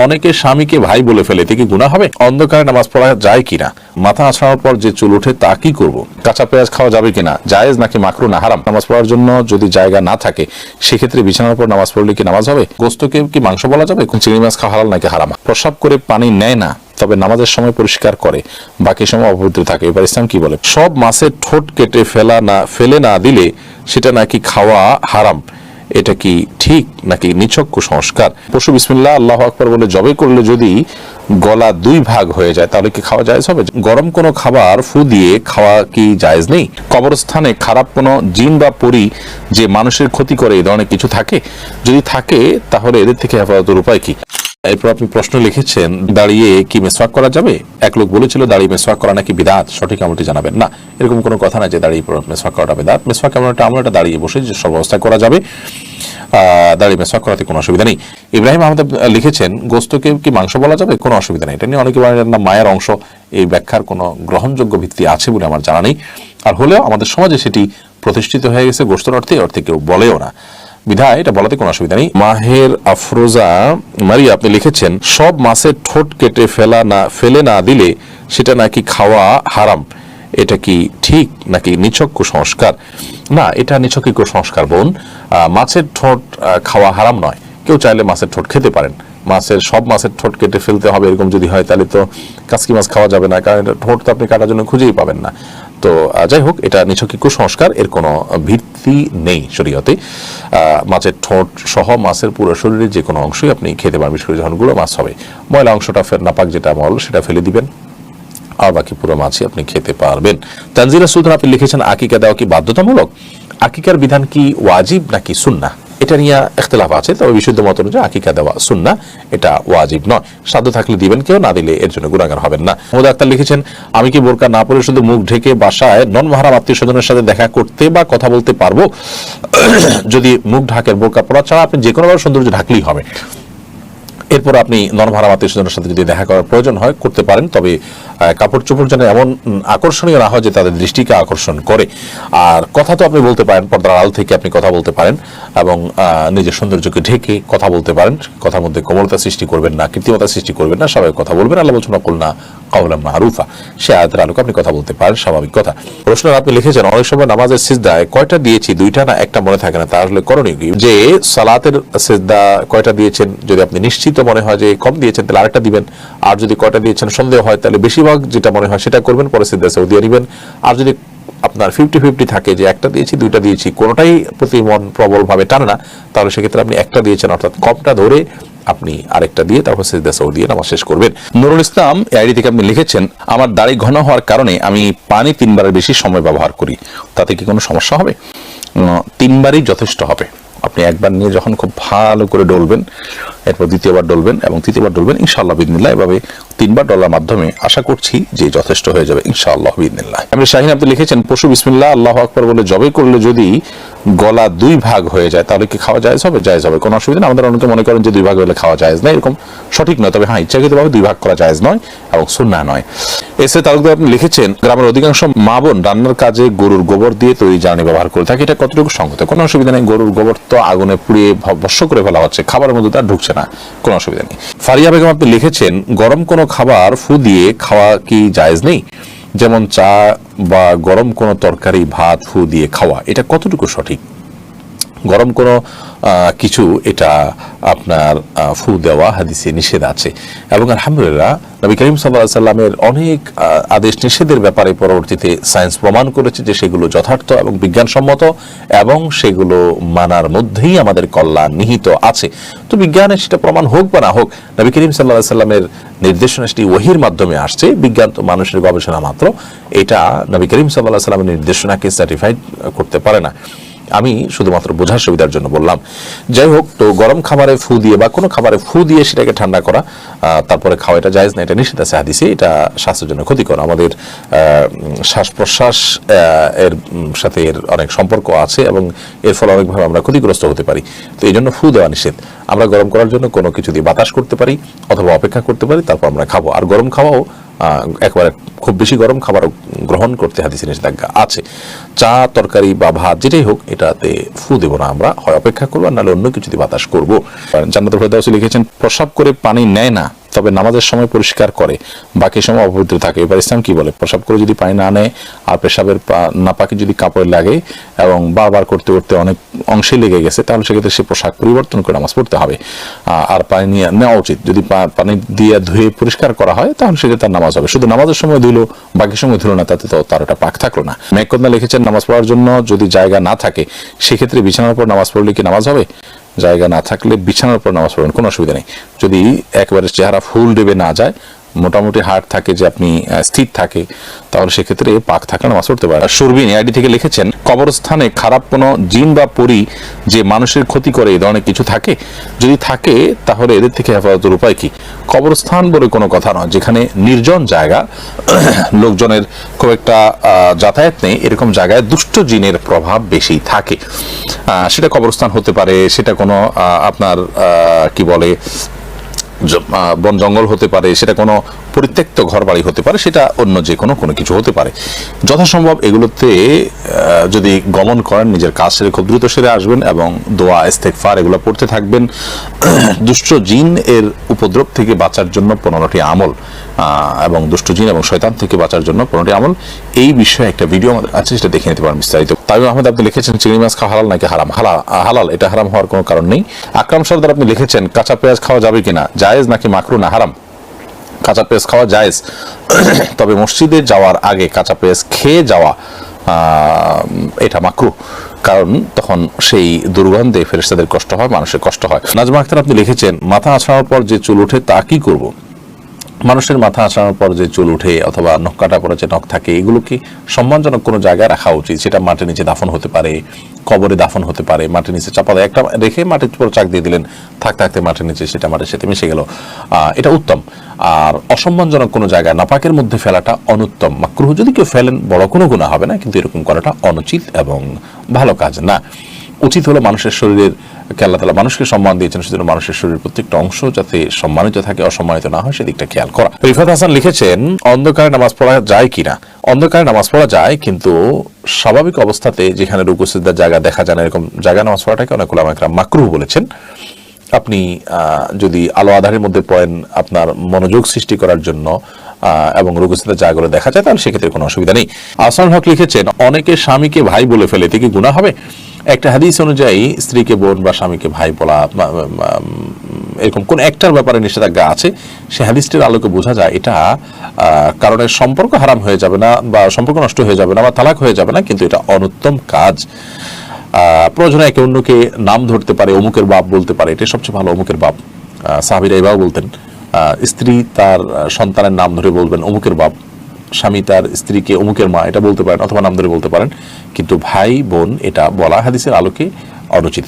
অনেকে স্বামীকে ভাই বলে ফেলে, এতে কি গুনাহ হবে? অন্ধকারে নামাজ পড়া যায় কিনা? মাথা আছড়ানোর পর যে চুল ওঠে তা কি করব? কাঁচা পেঁয়াজ খাওয়া যাবে কিনা? জায়েজ নাকি মাকরুহ না হারাম? নামাজ পড়ার জন্য যদি জায়গা না থাকে সেক্ষেত্রে বিছানার উপর নামাজ পড়লে কি নামাজ হবে? গোস্তকে কি মাংস বলা যাবে? চিংড়ি মাছ খাওয়া হালাল নাকি হারাম? প্রস্রাব করে পানি নেয় না, তবে নামাজের সময় পরিষ্কার করে, বাকি সময় অপবিত্র থাকে, এবার ইসলাম কি বলে? সব মাছের ঠোঁট কেটে ফেলে না দিলে সেটা নাকি খাওয়া হারাম, এটা কি ঠিক নাকি নিছক কুসংস্কার? পশু বিসমিল্লাহ আল্লাহু আকবার বলে জবে করলে যদি গলা দুই ভাগ হয়ে যায় তাহলে কি খাওয়া জায়েজ হবে? গরম কোনো খাবার ফু দিয়ে খাওয়া কি জায়েজ নেই? কবরস্থানে খারাপ কোনো জিন বা পরী যে মানুষের ক্ষতি করে, এই ধরনের কিছু থাকে? যদি থাকে তাহলে এদের থেকে হেফাজতের উপায় কি? এরপর আপনি প্রশ্ন লিখেছেন, দাঁড়িয়ে কি মেসওয়াক করা যাবে? এক লোক বলেছিল দাঁড়িয়ে মেসওয়াক করা নাকি বিদআত, সঠিক আমলটি জানাবেন। না, এরকম কোনো কথা না যে দাঁড়িয়ে মেসওয়াক করাটা বিদআত। মেসওয়াক আমলটা দাঁড়িয়ে বসে যে সব অবস্থা করা যাবে, দাঁড়িয়ে মেসওয়াক করাতে কোনো অসুবিধা নেই। ইব্রাহিম আহমেদ লিখেছেন, গোস্তকে কি মাংস বলা যাবে? কোনো অসুবিধা নেই। এটা নিয়ে অনেকে বলেন না মায়ের অংশ, এই ব্যাখ্যার কোনো গ্রহণযোগ্য ভিত্তি আছে বলে আমার জানা নেই। আর হলেও আমাদের সমাজে সেটি প্রতিষ্ঠিত হয়ে গেছে গোস্তর অর্থে কেউ বলেও না, বিধায় এটা বলাতে কোনো অসুবিধা নেই। মাহের আফরোজা মারিয়া আপনি লিখেছেন, সব মাছের ঠোঁট কেটে ফেলে না দিলে সেটা নাকি খাওয়া হারাম, এটা কি ঠিক নাকি নিছক কুসংস্কার? না, এটা নিছকই কুসংস্কার বোন। মাছের ঠোঁট খাওয়া হারাম নয়, কেউ চাইলে মাছের ঠোঁট খেতে পারেন। সব মাছের ঠোঁট কেটে ফেলতে হবে এরকম যদি হয় তাহলে তো কাসকি মাছ খাওয়া যাবে না, কারণ এটা ঠোঁট তো আপনি কাটার জন্য খুঁজেই পাবেন না। তো যাই হোক, এটা নিছকই কুসংস্কার, এর কোনো ভিত্তি নেই শরীয়তে। মাছের ঠোঁট সহ মাছের পুরো শরীরের যে কোনো অংশই আপনি খেতে পারবেন, বিশেষ করে যখন গুঁড়ো মাছ হবে। ময়লা অংশটা নাপাক যেটা মল সেটা ফেলে দিবেন, আর বাকি পুরো মাছই আপনি খেতে পারবেন। তানজিলা সুলতান আপনি লিখেছেন, আকিকা দেওয়া কি বাধ্যতামূলক? আকিকার বিধান কি ওয়াজিব নাকি সুন্নাহ? এটা নিয়ে ইখতিলাফ আছে, তবে বিশুদ্ধ মত অনুযায়ী আকিকা দেওয়া সুন্নাহ, এটা ওয়াজিব নয়। সাধ্য থাকলে দিবেন, কেউ না দিলে এর জন্য গুনাহগার হবেন না। মোহাম্মদ আক্তার লিখেছেন, আমি কি বোরকা না পরে শুধু মুখ ঢেকে বাসায় নন মাহরাম আত্মীয় স্বজনের সাথে দেখা করতে বা কথা বলতে পারবো? যদি মুখ ঢাকের, বোরকা পরা ছাড়া আপনি যে কোনোভাবে সৌন্দর্য ঢাকলেই হবে। এরপর আপনি নন মাহরাম আত্মীয় স্বজনের সাথে যদি দেখা করার প্রয়োজন হয় করতে পারেন, তবে কাপড় চোপড় যেন এমন আকর্ষণীয় না হয় যে তাদের দৃষ্টিকে আকর্ষণ করে। আর কথা তো আপনি বলতে পারেন, পর্দার আড়াল থেকে আপনি কথা বলতে পারেন এবং নিজের সৌন্দর্যকে ঢেকে কথা বলতে পারেন। কথার মধ্যে কোমলতা সৃষ্টি করবেন না, কৃত্রিমতা সৃষ্টি করবেন না, স্বাভাবিক কথা বলবেন। আল্লাহ বলছেন কুলনা কাওলাম মারুফা, সে আয়াতের আলোকে আপনি কথা বলতে পারেন, স্বাভাবিক কথা। প্রশ্ন আপনি লিখেছেন, অনেক সময় নামাজের সিজদায় কয়টা দিয়েছি, দুইটা না একটা মনে থাকে না, তাহলে করণীয় কি? যে সালাতের সিজদা কয়টা দিয়েছেন, যদি আপনি নিশ্চিত মনে হয় যে কম দিয়েছেন তাহলে আরেকটা দিবেন, আর যদি কয়টা দিয়েছেন সন্দেহ হয় তাহলে বেশিরভাগ যেটা মনে হয় সেটা করবেন, পরে সিজদা সাউদিয়া নেবেন। আর যদি আপনার 50-50 থাকে যে একটা দিয়েছি দুইটা দিয়েছি, কোনোটাই প্রতি মন প্রবল ভাবে টানে না, তাহলে সেক্ষেত্রে আপনি একটা দিয়েছেন অর্থাৎ কমটা ধরে আপনি আরেকটা দিয়ে তারপর সিজদা সাউদিয়া নামাজ শেষ করবেন। নুরুল ইসলাম আইডি থেকে আপনি লিখেছেন, আমার দাড়ি ঘন হওয়ার কারণে আমি পানি 3 বারের বেশি সময় ব্যবহার করি, তাতে কি কোনো সমস্যা হবে? 3 বারই যথেষ্ট হবে। আপনি একবার নিয়ে যখন খুব ভালো করে ডলবেন, এরপর দ্বিতীয়বার ডলবেন এবং তৃতীয়বার ডলবেন, ইনশাআল্লাহ বিইذনিল্লাহ। এভাবে 3 বার ডলার মাধ্যমে আশা করছি যে যথেষ্ট হয়ে যাবে ইনশাআল্লাহ বিইذনিল্লাহ। আপনি শাহিন আপনি লিখেছেন, পশু বিসমিল্লাহ আল্লাহু আকবার বলে জবে করলে যদি গলা 2 ভাগ হয়ে যায় তাহলে কি খাওয়া জায়েজ হবে? জায়েজ হবে, কোনো অসুবিধা নেই। আমাদের অনেকে মনে করেন যে 2 ভাগ হলে খাওয়া জায়েজ নয়, এরকম সঠিক নয়। তবে হ্যাঁ, ইচ্ছাকৃতভাবে 2 ভাগ করা জায়েজ নয় এবং সুন্নাহ নয়। এসে তালুকদার আপনি লিখেছেন, গ্রামের অধিকাংশ মা বোন রান্নার কাজে গরুর গোবর দিয়ে তৈরি জ্বালানি ব্যবহার করে থাকে, এটা কতটুকু সঙ্গত? কোনো অসুবিধা নেই, গরুর গোবর তো আগুনে পুড়িয়ে ভস্ম করে ফেলা হচ্ছে, খাবারের মধ্যে তার ঢুকছে না, কোনো অসুবিধা নেই। ফারিয়া বেগম আপনি লিখেছেন, গরম কোনো খাবার ফু দিয়ে খাওয়া কি জায়েজ নেই? যেমন চা বা গরম কোনো তরকারি ভাত ফু দিয়ে খাওয়া, এটা কতটুকু সঠিক? গরম কোনো কিছু এটা আপনার ফু দেওয়া হাদিসে নিষেধ আছে, এবং আলহামদুলিল্লাহ নবী করিম সাল্লাল্লাহু আলাইহি সাল্লামের অনেক আদেশ নিষেধের ব্যাপারে পরবর্তীতে সায়েন্স প্রমাণ করেছে যে সেগুলো যথার্থ এবং বিজ্ঞানসম্মত, এবং সেগুলো মানার মধ্যেই আমাদের কল্যাণ নিহিত আছে। তো বিজ্ঞানের সেটা প্রমাণ হোক বা না হোক, নবী করিম সাল্লাল্লাহু আলাইহি সাল্লামের নির্দেশনা সেটি ওহীর মাধ্যমে আসছে, বিজ্ঞান তো মানুষের গবেষণা মাত্র, এটা নবী করিম সাল্লাল্লাহু আলাইহি সাল্লামের নির্দেশনাকে সার্টিফাইড করতে পারে না। আমি শুধুমাত্র বোঝার সুবিধার জন্য বললাম। যাই হোক, তো গরম খাবারে ফু দিয়ে বা কোনো খাবারে ফু দিয়ে সেটাকে ঠান্ডা করা তারপরে খাওয়া, এটা জায়েজ না, এটা নিষেধ আছে হাদিসে, এটা স্বাস্থ্যের জন্য ক্ষতিকর। আমাদের শ্বাস প্রশ্বাস এর সাথে এর অনেক সম্পর্ক আছে এবং এর ফলে অনেকভাবে আমরা ক্ষতিগ্রস্ত হতে পারি। তো এই জন্য ফু দেওয়া নিষেধ। আমরা গরম করার জন্য কোনো কিছু দিয়ে বাতাস করতে পারি অথবা অপেক্ষা করতে পারি, তারপর আমরা খাবো। আর গরম খাওয়াও একবারে খুব বেশি গরম খাবার গ্রহণ করতে হাদিসে নিষেধাজ্ঞা আছে। চা তরকারি বা ভাত যেটাই হোক এটাতে ফু দেব না, আমরা হয় অপেক্ষা করবো নাহলে অন্য কিছু দিয়ে বাতাস করবো। জান্নাতুল ফেরদাউসী লিখেছেন, প্রস্রাব করে পানি নেয় না তবে নামাজের সময় পরিষ্কার করে, বাকি সময় অপবিত্র থাকে। এবার ইসলাম কি বলে? প্রস্রাব করে যদি পানি না নেয় আর পেশাবের নাপাকি যদি কাপড়ে লাগে এবং বারবার করতে করতে অনেক অংশে লেগে গেছে, তাহলে সেক্ষেত্রে সে পোশাক পরিবর্তন করে নামাজ পড়তে হবে। আর পানি নিয়ে নেওয়া উচিত, যদি পানি দিয়ে ধুয়ে পরিষ্কার করা হয় তাহলে সেক্ষেত্রে তার নামাজ হবে। শুধু নামাজের সময় ধুলো বাকি সময় ধুলো না, তাতে তো তার এটা পাক থাকলো না। মেঘকন্যা লিখেছেন, নামাজ পড়ার জন্য যদি জায়গা না থাকে সেক্ষেত্রে বিছানার উপর নামাজ পড়লে কি নামাজ হবে? জায়গা না থাকলে বিছানার উপর নামাজ পড়বেন, কোনো অসুবিধা নেই। যদি একেবারে চেহারা ফুল ডেবে না যায়, মোটামুটি হার্ট থাকে, যে আপনি স্থির থাকে, তাহলে সেক্ষেত্রে পাক থাকলে নামাজ পড়তে পারে। সুরবিন আইডি থেকে লিখেছেন, কবরস্থানে খারাপ কোনো জিন বা পরী যে মানুষের ক্ষতি করে এই ধরনের কিছু থাকে? যদি থাকে তাহলে এদের থেকে হেফাজতের উপায় কি? কবরস্থান বলে কোনো কথা নয়, যেখানে নির্জন জায়গা, লোকজনের খুব একটা যাতায়াত নেই, এরকম জায়গায় দুষ্ট জিনের প্রভাব বেশি থাকে। সেটা কবরস্থান হতে পারে, সেটা কোনো আপনার কি বলে বন জঙ্গল হতে পারে, সেটা কোনো পরিত্যক্ত ঘর বাড়ি হতে পারে, সেটা অন্য যে কোনো কিছু হতে পারে। যথাসম্ভব এগুলোতে যদি গমন করেন, নিজের কাজ সেরে খুব দ্রুত সেরে আসবেন এবং দোয়া ইস্তেগফার এগুলো পড়তে থাকবেন। দুষ্ট জিন এর উপদ্রব থেকে বাঁচার জন্য 15টি আমল, এবং দুষ্ট জিন এবং শয়তান থেকে বাঁচার জন্য 15টি আমল, এই বিষয়ে একটা ভিডিও আমাদের আছে, সেটা দেখে নিতে পারেন বিস্তারিত। তামিম আহমেদ আপনি লিখেছেন, চিংড়ি মাছ খাওয়া হালাল নাকি হারাম? হালাল, এটা হারাম হওয়ার কোনো কারণ নেই। আকরাম সর্দার আপনি লিখেছেন, কাঁচা পেঁয়াজ খাওয়া যাবে কিনা, জায়েজ নাকি মাকরু না হারাম? কাঁচা পেঁয়াজ খাওয়া জায়েজ, তবে মসজিদে যাওয়ার আগে কাঁচা পেঁয়াজ খেয়ে যাওয়া এটা মাকরু, কারণ তখন সেই দুর্গন্ধে ফেরেশতাদের কষ্ট হয়, মানুষের কষ্ট হয়। নাজমা আক্তার আপনি লিখেছেন, মাথা আঁচড়ানোর পর যে চুল ওঠে তা কি করব? মানুষের মাথা আঁচড়ানোর পর যে চুল উঠে অথবা নখ কাটা পরে যে নখ থাকে, এগুলো কি সম্মানজনক কোনো জায়গায় রাখা উচিত। সেটা মাটির নিচে দাফন হতে পারে, কবরে দাফন হতে পারে, মাটির নিচে চাপা দেয়, একটা রেখে মাটির উপর চাক দিয়ে দিলেন, থাকতে থাকতে মাটির নিচে সেটা মাটির সাথে মিশে গেল, এটা উত্তম। আর অসম্মানজনক কোনো জায়গায় নাপাকের মধ্যে ফেলাটা অনুত্তম। মাকরুহ যদি কেউ ফেলেন বড় কোনো গুনাহ হবে না, কিন্তু এরকম করাটা অনুচিত এবং ভালো কাজ না। উচিত হলো মানুষের শরীরের আল্লাহ তাআলা মানুষকে সম্মান দিয়েছেন, সেজন্য মানুষের শরীরের প্রত্যেকটা অংশ যাতে সম্মানিত থাকে, অসম্মানিত না হয় সেদিকটা খেয়াল করা। রিফাত হাসান লিখেছেন, অন্ধকারে নামাজ পড়া যায় কিনা? অন্ধকারে নামাজ পড়া যায়, কিন্তু স্বাভাবিক অবস্থাতে যেখানে রুকু সিজদার জায়গা দেখা যায় না, এরকম জায়গায় নামাজ পড়াটাকে অনেক উলামা ইকরাম মাকরুহ বলেছেন। আপনি যদি আলো আঁধারের মধ্যে পড়েন আপনার মনোযোগ সৃষ্টি করার জন্য এবং রুকু সিজদার জায়গাগুলো দেখা যায়, তাহলে সেক্ষেত্রে কোনো অসুবিধা নেই। আহসানুল হক লিখেছেন, অনেকে স্বামীকে ভাই বলে ফেলে, এতে কি গুনাহ হবে? একটা হাদিস অনুযায়ী স্ত্রীকে বোন বা স্বামীকে ভাই বলা এরকম কোন একটার ব্যাপারে নিষেধাজ্ঞা আছে, সে হাদিসটির আলোকে বোঝা যায় এটা কারণে সম্পর্ক হারাম হয়ে যাবে না বা সম্পর্ক নষ্ট হয়ে যাবে না বা তালাক হয়ে যাবে না, কিন্তু এটা অনুত্তম কাজ। প্রয়োজনে একে অন্যকে নাম ধরতে পারে, অমুকের বাপ বলতে পারে, এটা সবচেয়ে ভালো, অমুকের বাপ। সাহাবীরা এভাবে বলতেন, স্ত্রী তার সন্তানের নাম ধরে বলবেন অমুকের বাপ, স্বামী তার স্ত্রীকে অমুকের মা, এটা বলতে পারেন অথবা নাম ধরে বলতে পারেন, কিন্তু ভাই বোন এটা বলা হাদিসের আলোকে অনুচিত।